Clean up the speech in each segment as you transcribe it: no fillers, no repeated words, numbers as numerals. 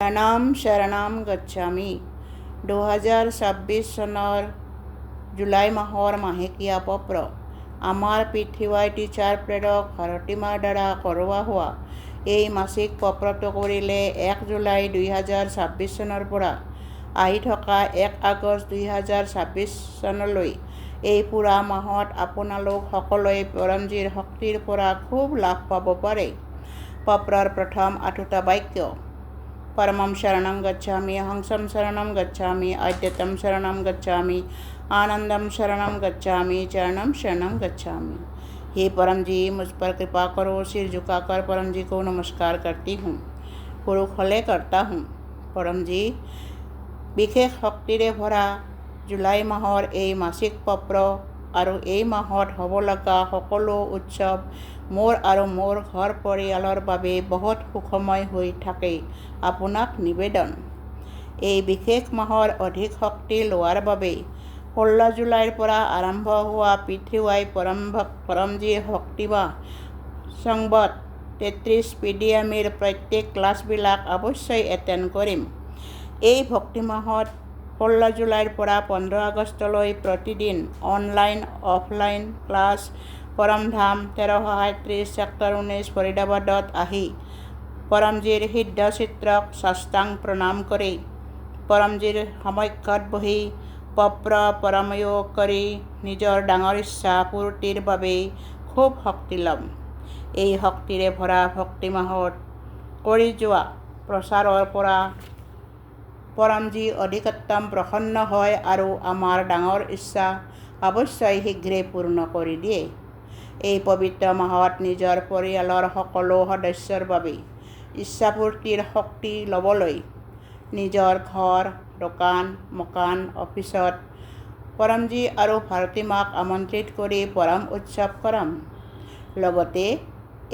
শৰণম গচ্ছামি 2026 চনৰ জুলাই মাহৰ মাহেকীয়া পত্ৰ। আমাৰ PTY টিচাৰ প্ৰেৰক ভাৰতীমাৰ দ্বাৰা কৰোৱা হোৱা এই মাসিক পত্ৰটো কৰিলে 1 জুলাই 2026 চনৰ পৰা আহি থকা 1 আগষ্ট 2026 চনলৈ এই পুৰা মাহত আপোনালোক সকলোৱে পৰমজীৰ শক্তিৰ পৰা খুব লাভ পাব পাৰে। পত্ৰৰ প্ৰথম 8টা বাক্য: परमं शरणं गच्छामि, हंसं शरणं गच्छामि, अद्वैतं शरणं गच्छामि, आनंदम शरणं गच्छामि, चरणं शरणं गच्छामि। हे परम जी, मुझ पर कृपा करो। सिर झुकाकर परम जी को नमस्कार करती हूँ, पुरुषले करता हूँ। परम जी, বিশেষ শক্তিৰে ভৰা জুলাই মাহৰ এই মাসিক পত্ৰ আৰু এই মাহত হ'ব লগা সকলো উৎসৱ মোৰ আৰু মোৰ ঘৰ পৰিয়ালৰ বাবে বহুত সুখময় হৈ থাকে। আপোনাক নিবেদন, এই বিশেষ মাহৰ অধিক শক্তি লোৱাৰ বাবে 16 জুলাইৰ পৰা আৰম্ভ হোৱা PTY পৰমজীৰ শক্তিবাহ সংবাদ 33 PDMৰ প্ৰত্যেক ক্লাছবিলাক অৱশ্যই এটেণ্ড কৰিম। এই ভক্তি মাহত 16 জুলাইৰ পৰা 15 আগষ্টলৈ প্ৰতিদিন অনলাইন অফলাইন ক্লাছ পৰমধাম 1337 ছেক্টৰ 19 ফৰিদাবাদত আহি পৰমজীৰ সিদ্ধ চিত্ৰক সাষ্টাং প্ৰণাম কৰি পৰমজীৰ সমক্ষত বহি পত্ৰ পৰময়োগ কৰি নিজৰ ডাঙৰ ইচ্ছা পূৰ্তিৰ বাবে খুব শক্তি ল'ম। এই শক্তিৰে ভৰা ভক্তি মাহত কৰি যোৱা প্ৰচাৰৰ পৰা পৰমজী অধিকতম প্ৰসন্ন হয় আৰু আমাৰ ডাঙৰ ইচ্ছা অৱশ্যই শীঘ্ৰে পূৰ্ণ কৰি দিয়ে। এই পবিত্ৰ মাহত নিজৰ পৰিয়ালৰ সকলো সদস্যৰ বাবে ইচ্ছাপূৰ্তিৰ শক্তি ল'বলৈ নিজৰ ঘৰ, দোকান, মকান, অফিচত পৰমজী আৰু ভাৰতীমাক আমন্ত্ৰিত কৰি পৰম উৎসৱ কৰাম। লগতে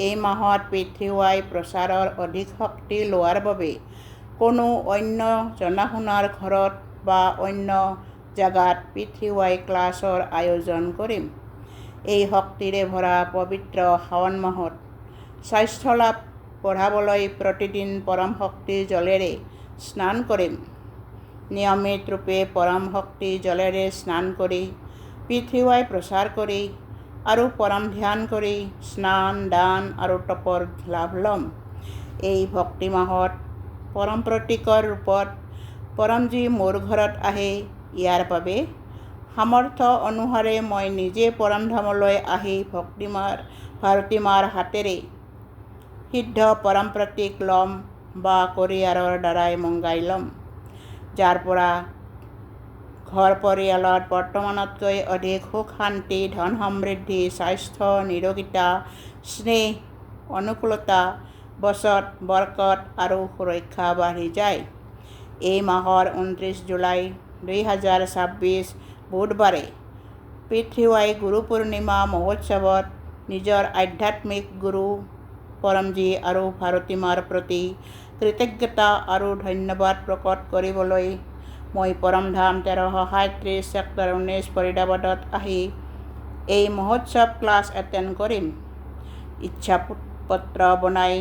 এই মাহত PTY প্ৰচাৰৰ অধিক শক্তি লোৱাৰ বাবে কোনো অন্য জনাশুনাৰ ঘৰত বা অন্য জাগাত PTY ক্লাছৰ আয়োজন কৰিম। এই শক্তিৰে ভৰা পবিত্ৰ শাওণ মাহত স্বাস্থ্য লাভ বঢ়াবলৈ প্ৰতিদিন পৰম শক্তিৰ জলেৰে স্নান কৰিম। নিয়মিত ৰূপে পৰম শক্তিৰ জলেৰে স্নান কৰি PTY প্ৰচাৰ কৰি আৰু পৰম ধ্যান কৰি স্নান দান আৰু তপৰ লাভ ল'ম। এই ভক্তি মাহত পৰম প্ৰতীকৰ ৰূপত পৰমজী মোৰ ঘৰত আহে। ইয়াৰ বাবে সামৰ্থ্য অনুসাৰে মই নিজে পৰমধামলৈ আহি ভাৰতীমাৰ হাতেৰে সিদ্ধ পৰম প্ৰতীক ল'ম বা কৰিয়াৰৰ দ্বাৰাই মঙ্গাই ল'ম, যাৰ পৰা ঘৰ পৰিয়ালত বৰ্তমানতকৈ অধিক সুখ শান্তি, ধন সমৃদ্ধি, স্বাস্থ্য, নিৰোগিতা, স্নেহ, অনুকূলতা, বচত, বৰকত আৰু সুৰক্ষা বাঢ়ি যায়। এই মাহৰ 29 জুলাই 2026 বুধবাৰে PTY গুৰু পূৰ্ণিমা মহোৎসৱত নিজৰ আধ্যাত্মিক গুৰু পৰমজী আৰু ভাৰতীমাৰ প্ৰতি কৃতজ্ঞতা আৰু ধন্যবাদ প্ৰকট কৰিবলৈ মই পৰমধাম 1337 ছেক্টৰ 19 ফৰিদাবাদত আহি এই মহোৎসৱ ক্লাছ এটেণ্ড কৰিম। ইচ্ছা পত্ৰ বনাই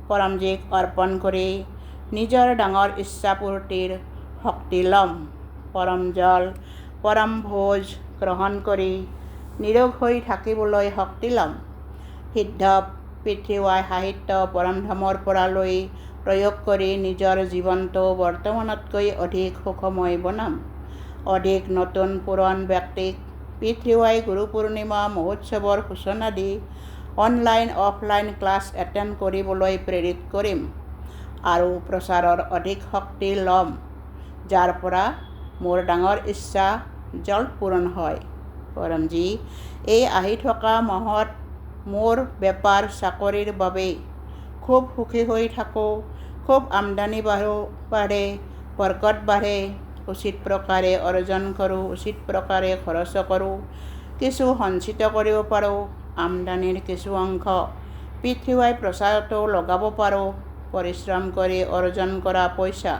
পৰমজীক অৰ্পণ কৰি নিজৰ ডাঙৰ ইচ্ছা পূৰ্তিৰ শক্তি ল'ম। পৰম জল, পৰম ভোজ গ্ৰহণ কৰি নিৰোগ হৈ থাকিবলৈ শক্তি ল'ম। সিদ্ধ PTY সাহিত্য পৰমধামৰ পৰা লৈ প্ৰয়োগ কৰি নিজৰ জীৱনটো বৰ্তমানতকৈ অধিক সুখময় বনাম। অধিক নতুন পুৰণ ব্যক্তিক PTY গুৰু পূৰ্ণিমা মহোৎসৱৰ সূচনা দি অনলাইন অফলাইন ক্লাছ এটেণ্ড কৰিবলৈ প্ৰেৰিত কৰিম আৰু প্ৰচাৰৰ অধিক শক্তি ল'ম, যাৰ পৰা মোৰ ডাঙৰ ইচ্ছা জল্দ পূৰণ হয়। পৰমজী, এই আহি থকা মাহত মোৰ বেপাৰ চাকৰিৰ বাবে খুব সুখী হৈ থাকোঁ, খুব আমদানি বাঢ়ে, বৰকত বাঢ়ে, উচিত প্ৰকাৰে অৰ্জন কৰোঁ, উচিত প্ৰকাৰে খৰচ কৰোঁ, কিছু সঞ্চিত কৰিব পাৰোঁ, আমদানিৰ কিছু অংশ PTY প্ৰচাৰতো লগাব পাৰোঁ। পৰিশ্ৰম কৰি অৰ্জন কৰা পইচা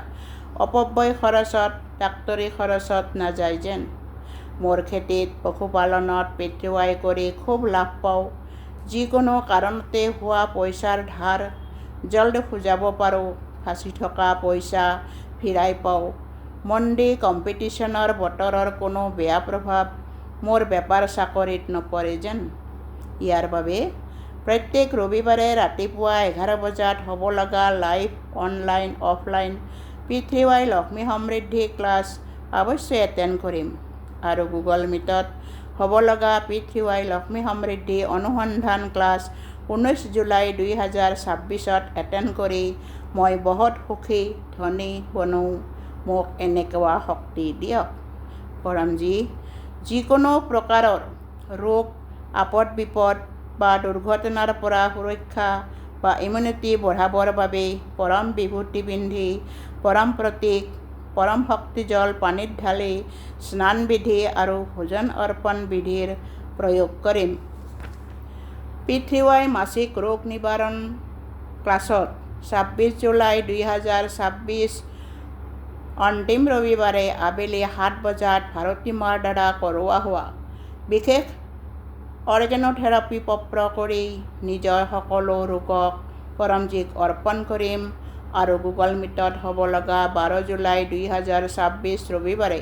অপব্যয় খৰচত, ডাক্তৰী খৰচত নাযায় যেন। মোৰ খেতিত পশুপালনত PTY কৰি খুব লাভ পাওঁ। যিকোনো কাৰণতে হোৱা পইচাৰ ধাৰ জল্দ খুজাব পাৰোঁ। ফাঁচি থকা পইচা ফিৰাই পাওঁ। মণ্ডি কম্পিটিশ্যনৰ বতৰৰ কোনো বেয়া প্ৰভাৱ মোৰ বেপাৰ চাকৰিত নপৰে যেন। ইয়াৰ বাবে প্ৰত্যেক ৰবিবাৰে ৰাতিপুৱা 11 বজাত হ'ব লগা live online offline PTY Lakshmi সমৃদ্ধি ক্লাছ অৱশ্যেই এটেণ্ড কৰিম আৰু গুগল মিটত হ'ব লগা PTY লক্ষ্মী সমৃদ্ধি অনুসন্ধান ক্লাছ 19 জুলাই 2026 এটেণ্ড কৰি মই বহুত সুখী ধনী বনো। মোক এনেকুৱা শক্তি দিয়ক পৰমজী। যিকোনো প্ৰকাৰৰ ৰোগ আপদ বিপদ বা দুৰ্ঘটনাৰ পৰা সুৰক্ষা বা ইমিউনিটি বঢ়াবৰ বাবে পৰম বিভূতি পিন্ধি পৰম প্ৰতীক পৰম শক্তি জল পানীত ঢালি স্নান বিধি আৰু ভোজন অৰ্পণ বিধিৰ প্ৰয়োগ কৰিম। PTY মাসিক ৰোগ নিবাৰণ ক্লাছত 26 জুলাই 2026 অন্তিম ৰবিবাৰে আবেলি 7 বজাত ভাৰতী মাৰ দ্বাৰা কৰোৱা হোৱা বিশেষ অৰ্গেনোথেৰাপি পপ্ৰ কৰি নিজৰ সকলো ৰোগক পৰমজীক অৰ্পণ কৰিম আৰু গুগল মিটত হ'ব লগা 12 জুলাই 2026 ৰবিবাৰে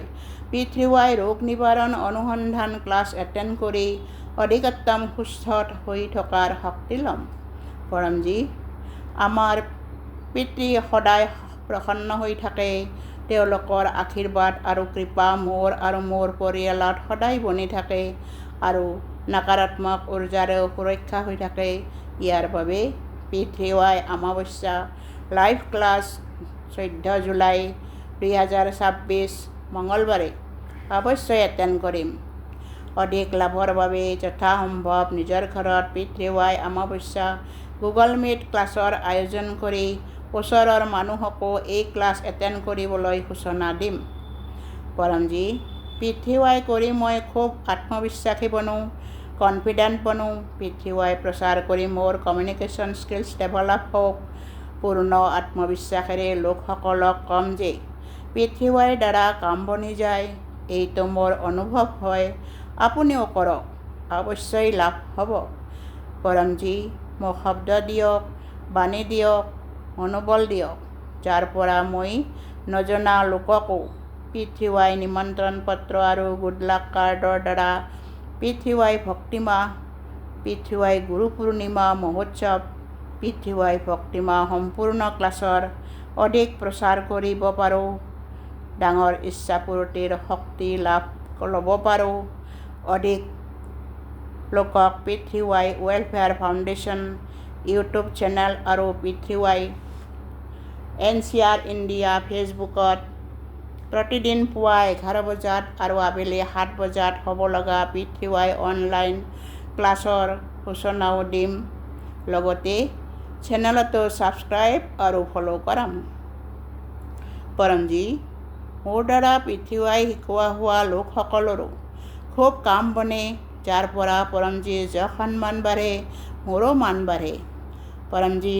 PTY ৰোগ নিবাৰণ অনুসন্ধান ক্লাছ এটেণ্ড কৰি অধিকতম সুস্থ হৈ থকাৰ শক্তি ল'ম। পৰমজী আমাৰ পিতৃ সদায় প্ৰসন্ন হৈ থাকে। তেওঁলোকৰ আশীৰ্বাদ আৰু কৃপা মোৰ আৰু মোৰ পৰিয়ালত সদায় বনি থাকে আৰু নকাৰাত্মক উৰ্জাৰেও সুৰক্ষা হৈ থাকে। ইয়াৰ বাবে PTY অমাৱস্যা লাইভ ক্লাছ 14 জুলাই 2026 মঙলবাৰে অৱশ্যেই এটেণ্ড কৰিম। অধিক লাভৰ বাবে যথাসম্ভৱ নিজৰ ঘৰত PTY অমাৱস্যা গুগল মিট ক্লাছৰ আয়োজন কৰি ওচৰৰ মানুহকো এই ক্লাছ এটেণ্ড কৰিবলৈ সূচনা দিম। পৰমজী PTY কৰি মই খুব আত্মবিশ্বাসী বনো, কনফিডেণ্ট বনো। PTY প্ৰচাৰ কৰি মোৰ কমিউনিকেশ্যন স্কিলছ ডেভেলপ হওক। পূৰ্ণ আত্মবিশ্বাসেৰে লোকসকলক কম যে PTYৰ দ্বাৰা কাম বনি যায়। এইটো মোৰ অনুভৱ হয়। আপুনিও কৰক, অৱশ্যেই লাভ হ'ব। পৰমজী মোক শব্দ দিয়ক, বাণী দিয়ক, মনোবল দিয়ক, যাৰ পৰা মই নজনা লোককো PTY নিমন্ত্ৰণ পত্ৰ আৰু গুড লাক কাৰ্ডৰ দ্বাৰা PTY ভক্তিমাহ, PTY গুৰু পূৰ্ণিমা মহোৎসৱ, PTY ভক্তিমাহ সম্পূৰ্ণ ক্লাছৰ অধিক প্ৰচাৰ কৰিব পাৰোঁ। ডাঙৰ ইচ্ছাপূৰ্তিৰ শক্তি লাভ ল'ব পাৰোঁ। অধিক লোকক PTY welfare foundation YouTube channel আৰু PTY NCR ইণ্ডিয়া ফেচবুকত প্ৰতিদিন পুৱা 11 বজাত আৰু আবেলি 7 বজাত হ'ব লগা PTY অনলাইন ক্লাছৰ সূচনাও দিম। লগতে চেনেলটো ছাবস্ক্ৰাইব আৰু ফ'ল' কৰাম। পৰমজী মোৰ দ্বাৰা PTY শিকোৱা হোৱা লোকসকলৰো খুব কাম বনে, যাৰ পৰা পৰমজীৰ যশ সন্মান বাঢ়ে, মোৰো মান বাঢ়ে। পৰমজী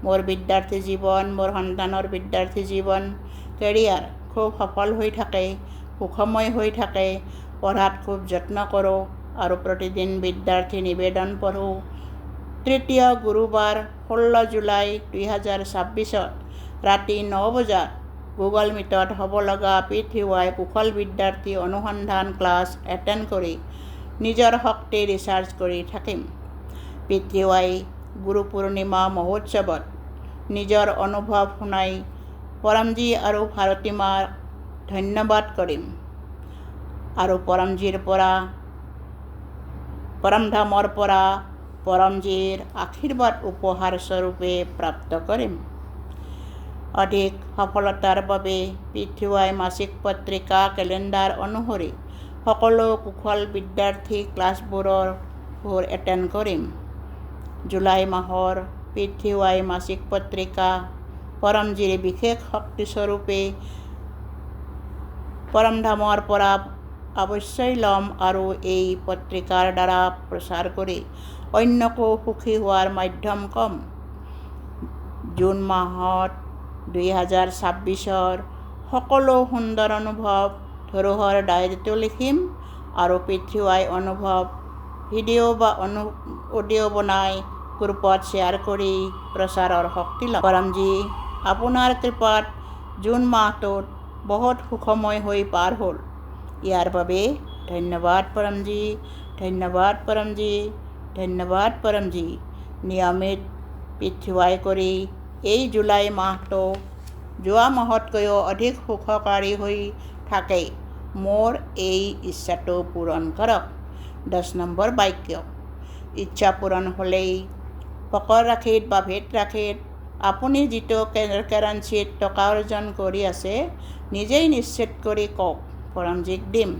মোৰ বিদ্যাৰ্থী জীৱন, মোৰ সন্তানৰ বিদ্যাৰ্থী জীৱন, কেৰিয়াৰ খুব সফল হৈ থাকে, সুখময় হৈ থাকে। পঢ়াত খুব যত্ন কৰোঁ আৰু প্ৰতিদিন বিদ্যাৰ্থী নিবেদন পঢ়োঁ। তৃতীয় গুৰুবাৰ 16 জুলাই 2026 ৰাতি 9 বজাত গুগল মিটত হ'ব লগা PTY কুশল বিদ্যাৰ্থী অনুসন্ধান ক্লাছ এটেণ্ড কৰি নিজৰ শক্তি ৰিচাৰ্জ কৰি থাকিম। PTY গুৰু পূৰ্ণিমা মহোৎসৱত নিজৰ অনুভৱ শুনাই পৰমজী আৰু ভাৰতী মাক ধন্যবাদ কৰিম আৰু পৰমজীৰ পৰা পৰমধামৰ পৰা পৰমজীৰ আশীৰ্বাদ উপহাৰ স্বৰূপে প্ৰাপ্ত কৰিম। অধিক সফলতাৰ বাবে PTY মাসিক পত্ৰিকা কেলেণ্ডাৰ অনুসৰি সকলো কুশল বিদ্যাৰ্থী ক্লাছবোৰৰ এটেণ্ড কৰিম। জুলাই মাহৰ PTY মাসিক পত্ৰিকা পৰমজীৰ বিশেষ শক্তিস্বৰূপে পৰমধামৰ পৰা অৱশ্যেই ল'ম আৰু এই পত্ৰিকাৰ দ্বাৰা প্ৰচাৰ কৰি অন্যকো সুখী হোৱাৰ মাধ্যম কম। জুন মাহত 2026 সকলো সুন্দৰ অনুভৱ ধৰোহৰ ডায়েৰীটো লিখিম আৰু PTY অনুভৱ ভিডিঅ' বা অডিঅ' বনাই গ্ৰুপত শ্বেয়াৰ কৰি প্ৰচাৰৰ শক্তি ল'ম। পৰমজী আপোনাৰ কৃপাত জুন মাহটোত বহুত সুখময় হৈ পাৰ হ'ল। ইয়াৰ বাবে ধন্যবাদ পৰমজী, ধন্যবাদ পৰমজী, ধন্যবাদ পৰমজী। নিয়মিত পিতৃৱাই কৰি এই জুলাই মাহটো যোৱা মাহতকৈও অধিক সুখকাৰী হৈ থাকে। মোৰ এই ইচ্ছাটো পূৰণ কৰক। 10 নম্বৰ বাক্য, ইচ্ছা পূৰণ হ'লেই ফকৰ ৰাশিত বা ভেট ৰাশিত আপুনি যিটো কাৰেঞ্চিত টকা অৰ্জন কৰি আছে নিজেই নিশ্চিত কৰি কওক, পৰমজীক দিম,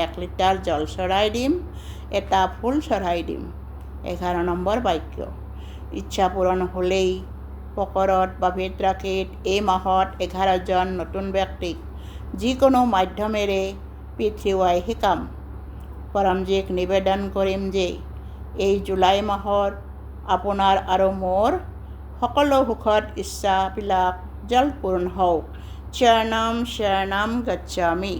1 লিটাৰ জল চৰাই দিম, এটা ফুল চৰাই দিম। 11 নম্বৰ বাক্য, ইচ্ছা পূৰণ হ'লেই ফকৰত বা ভেট ৰাশিত এই মাহত 11 জন নতুন ব্যক্তিক যিকোনো মাধ্যমেৰে পিতৃৱাই শিকাম। পৰমজীক নিবেদন কৰিম যে এই জুলাই মাহত আপোনাৰ আৰু মোৰ সকলো সুখদ ইচ্ছাবিলাক জল্দ পূৰণ হওক। চৰণম শৰণম গচ্ছামি।